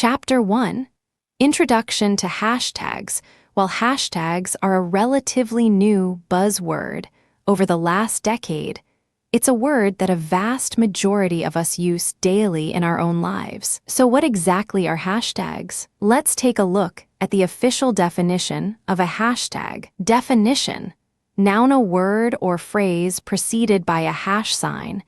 Chapter 1: Introduction to Hashtags. While hashtags are a relatively new buzzword over the last decade, it's a word that a vast majority of us use daily in our own lives. So what exactly are hashtags? Let's take a look at the official definition of a hashtag. Definition: noun, a word or phrase preceded by a hash sign,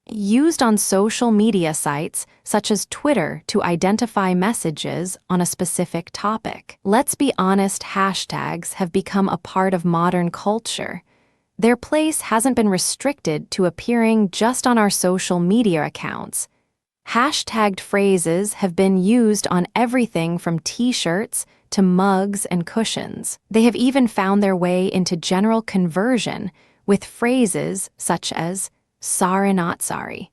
used on social media sites such as Twitter to identify messages on a specific topic. Let's be honest, hashtags have become a part of modern culture. Their place hasn't been restricted to appearing just on our social media accounts. Hashtagged phrases have been used on everything from t-shirts to mugs and cushions. They have even found their way into general conversion with phrases such as "sorry not sorry."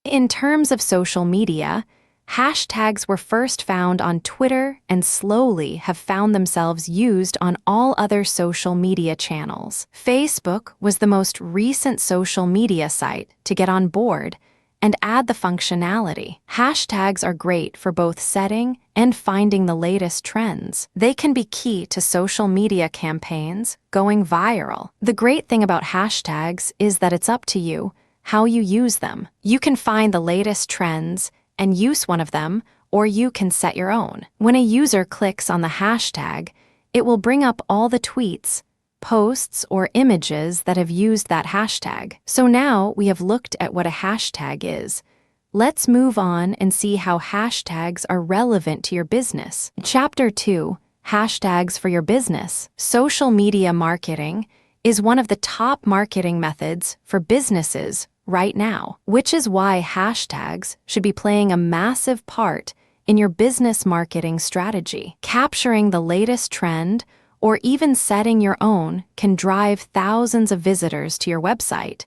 In terms of social media, hashtags were first found on Twitter and slowly have found themselves used on all other social media channels. Facebook was the most recent social media site to get on board and add the functionality. Hashtags are great for both setting and finding the latest trends. They can be key to social media campaigns going viral. The great thing about hashtags is that it's up to you how you use them. You can find the latest trends and use one of them, or you can set your own. When a user clicks on the hashtag, it will bring up all the tweets, posts, or images that have used that hashtag. So now we have looked at what a hashtag is. Let's move on and see how hashtags are relevant to your business. Chapter 2: Hashtags for your business. Social media marketing is one of the top marketing methods for businesses right now, which is why hashtags should be playing a massive part in your business marketing strategy. Capturing the latest trend or even setting your own can drive thousands of visitors to your website,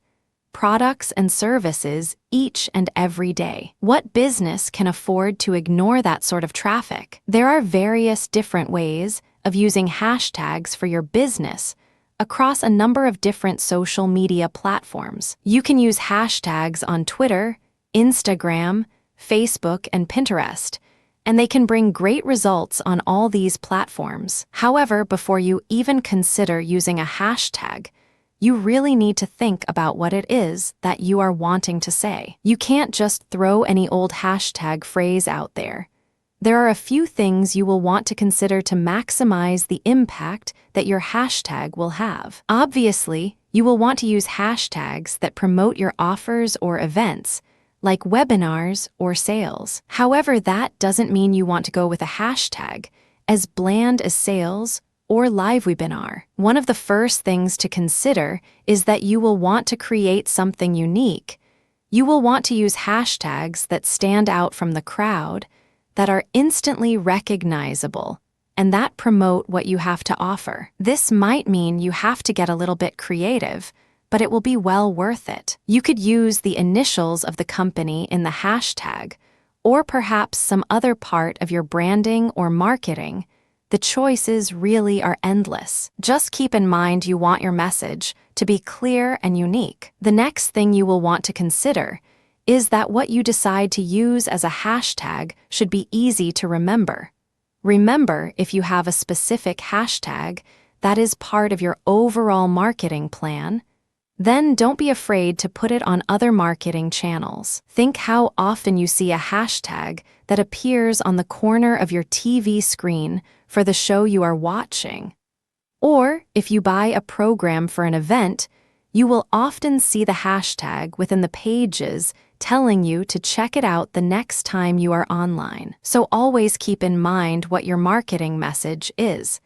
products, and services each and every day. What business can afford to ignore that sort of traffic? There are various different ways of using hashtags for your business across a number of different social media platforms. You can use hashtags on Twitter, Instagram, Facebook, and Pinterest, and they can bring great results on all these platforms. However, before you even consider using a hashtag, you really need to think about what it is that you are wanting to say. You can't just throw any old hashtag phrase out there. There are a few things you will want to consider to maximize the impact that your hashtag will have. Obviously, you will want to use hashtags that promote your offers or events, like webinars or sales. However, that doesn't mean you want to go with a hashtag as bland as sales or live webinar. One of the first things to consider is that you will want to create something unique. You will want to use hashtags that stand out from the crowd, that are instantly recognizable, and that promote what you have to offer. This might mean you have to get a little bit creative, but it will be well worth it. You could use the initials of the company in the hashtag, or perhaps some other part of your branding or marketing. The choices really are endless. Just keep in mind you want your message to be clear and unique. The next thing you will want to consider is that what you decide to use as a hashtag should be easy to remember. Remember, if you have a specific hashtag that is part of your overall marketing plan, then don't be afraid to put it on other marketing channels. Think how often you see a hashtag that appears on the corner of your TV screen for the show you are watching. Or if you buy a program for an event, you will often see the hashtag within the pages telling you to check it out the next time you are online. So always keep in mind what your marketing message is.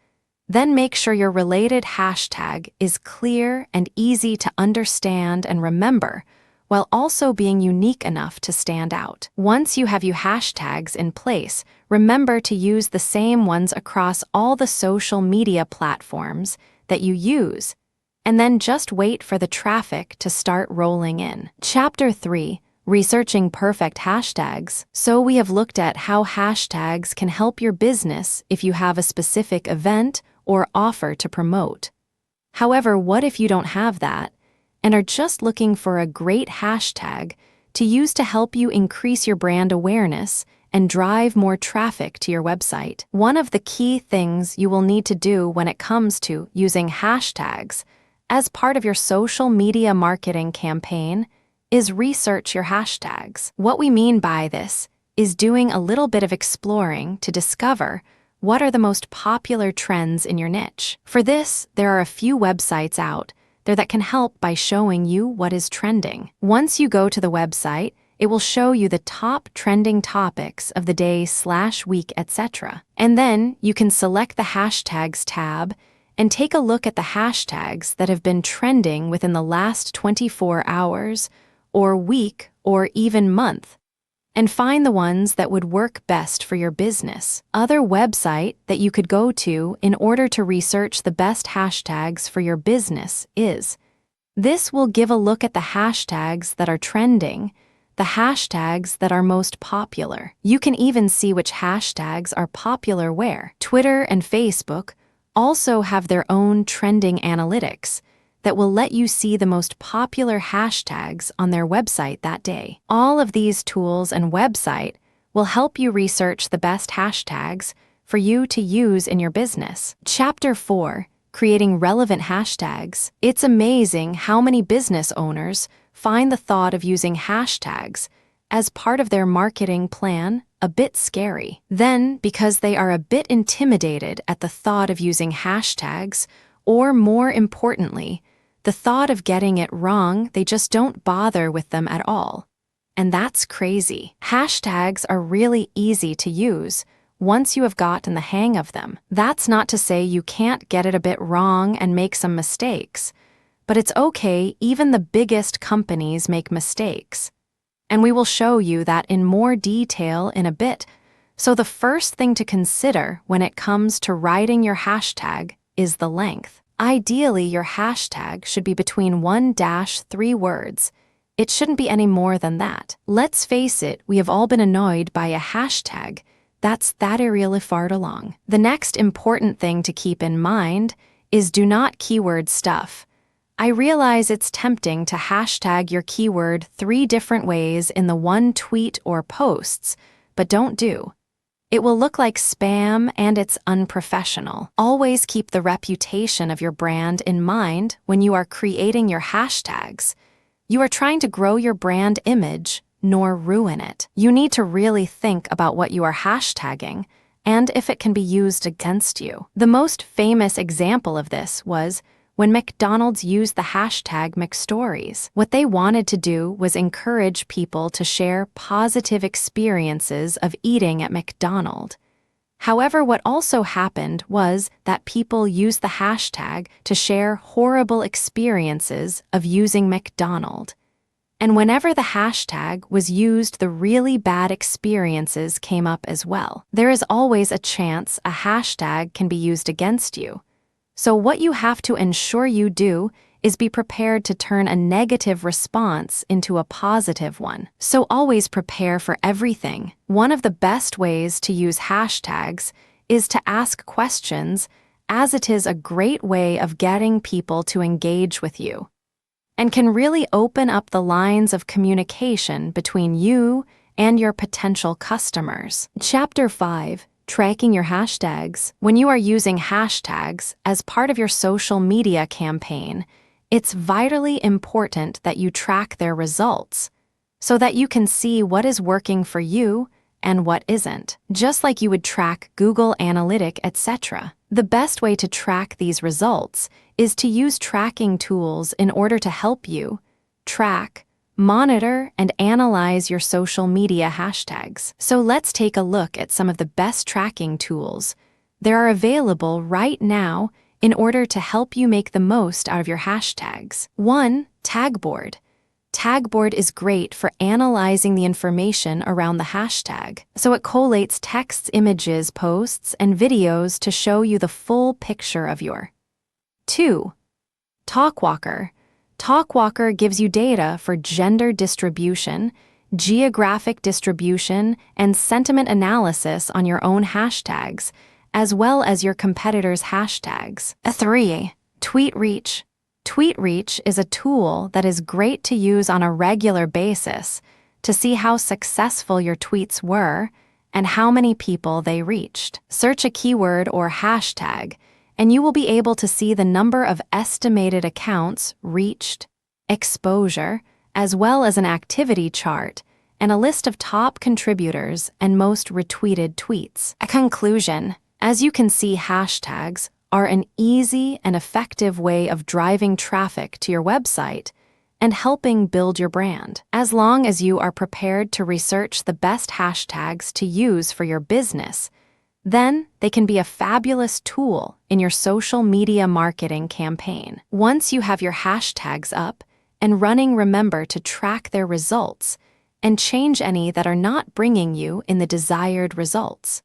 Then make sure your related hashtag is clear and easy to understand and remember, while also being unique enough to stand out. Once you have your hashtags in place, remember to use the same ones across all the social media platforms that you use, and then just wait for the traffic to start rolling in. Chapter 3: Researching perfect hashtags. So we have looked at how hashtags can help your business if you have a specific event or offer to promote. However, what if you don't have that and are just looking for a great hashtag to use to help you increase your brand awareness and drive more traffic to your website. One of the key things you will need to do when it comes to using hashtags as part of your social media marketing campaign is research your hashtags. What we mean by this is doing a little bit of exploring to discover what are the most popular trends in your niche. For this, there are a few websites out there that can help by showing you what is trending. Once you go to the website, it will show you the top trending topics of the day/week, etc. And then you can select the Hashtags tab and take a look at the hashtags that have been trending within the last 24 hours, or week, or even month, and find the ones that would work best for your business. Other website that you could go to in order to research the best hashtags for your business is. This will give a look at the hashtags that are trending, the hashtags that are most popular. You can even see which hashtags are popular where. Twitter and Facebook also have their own trending analytics that will let you see the most popular hashtags on their website that day. All of these tools and website will help you research the best hashtags for you to use in your business. Chapter 4, Creating Relevant Hashtags. It's amazing how many business owners find the thought of using hashtags as part of their marketing plan a bit scary. Then, because they are a bit intimidated at the thought of using hashtags, or more importantly, the thought of getting it wrong, they just don't bother with them at all. And that's crazy. Hashtags are really easy to use once you have gotten the hang of them. That's not to say you can't get it a bit wrong and make some mistakes, but it's okay, even the biggest companies make mistakes. And we will show you that in more detail in a bit. So the first thing to consider when it comes to writing your hashtag is the length. Ideally, your hashtag should be between 1-3 words. It shouldn't be any more than that. Let's face it, we have all been annoyed by a hashtag that's that really far long. The next important thing to keep in mind is do not keyword stuff. I realize it's tempting to hashtag your keyword 3 different ways in the one tweet or posts, but don't do. It will look like spam and it's unprofessional. Always keep the reputation of your brand in mind when you are creating your hashtags. You are trying to grow your brand image, nor ruin it. You need to really think about what you are hashtagging and if it can be used against you. The most famous example of this was when McDonald's used the hashtag McStories. What they wanted to do was encourage people to share positive experiences of eating at McDonald's. However, what also happened was that people used the hashtag to share horrible experiences of using McDonald's. And whenever the hashtag was used, the really bad experiences came up as well. There is always a chance a hashtag can be used against you. So what you have to ensure you do is be prepared to turn a negative response into a positive one. So always prepare for everything. One of the best ways to use hashtags is to ask questions, as it is a great way of getting people to engage with you, and can really open up the lines of communication between you and your potential customers. Chapter 5. Tracking your hashtags. When you are using hashtags as part of your social media campaign, it's vitally important that you track their results so that you can see what is working for you and what isn't, just like you would track Google Analytics, etc. The best way to track these results is to use tracking tools in order to help you track, monitor, and analyze your social media hashtags. So let's take a look at some of the best tracking tools that are available right now in order to help you make the most out of your hashtags. 1. Tagboard. Tagboard is great for analyzing the information around the hashtag. So it collates texts, images, posts, and videos to show you the full picture of your. 2. Talkwalker. Talkwalker gives you data for gender distribution, geographic distribution, and sentiment analysis on your own hashtags, as well as your competitors' hashtags. 3. Tweet Reach. Tweet Reach is a tool that is great to use on a regular basis to see how successful your tweets were and how many people they reached. Search a keyword or hashtag, and you will be able to see the number of estimated accounts reached, exposure, as well as an activity chart and a list of top contributors and most retweeted tweets. A conclusion: as you can see, hashtags are an easy and effective way of driving traffic to your website and helping build your brand. As long as you are prepared to research the best hashtags to use for your business, then they can be a fabulous tool in your social media marketing campaign. Once you have your hashtags up and running, remember to track their results and change any that are not bringing you in the desired results.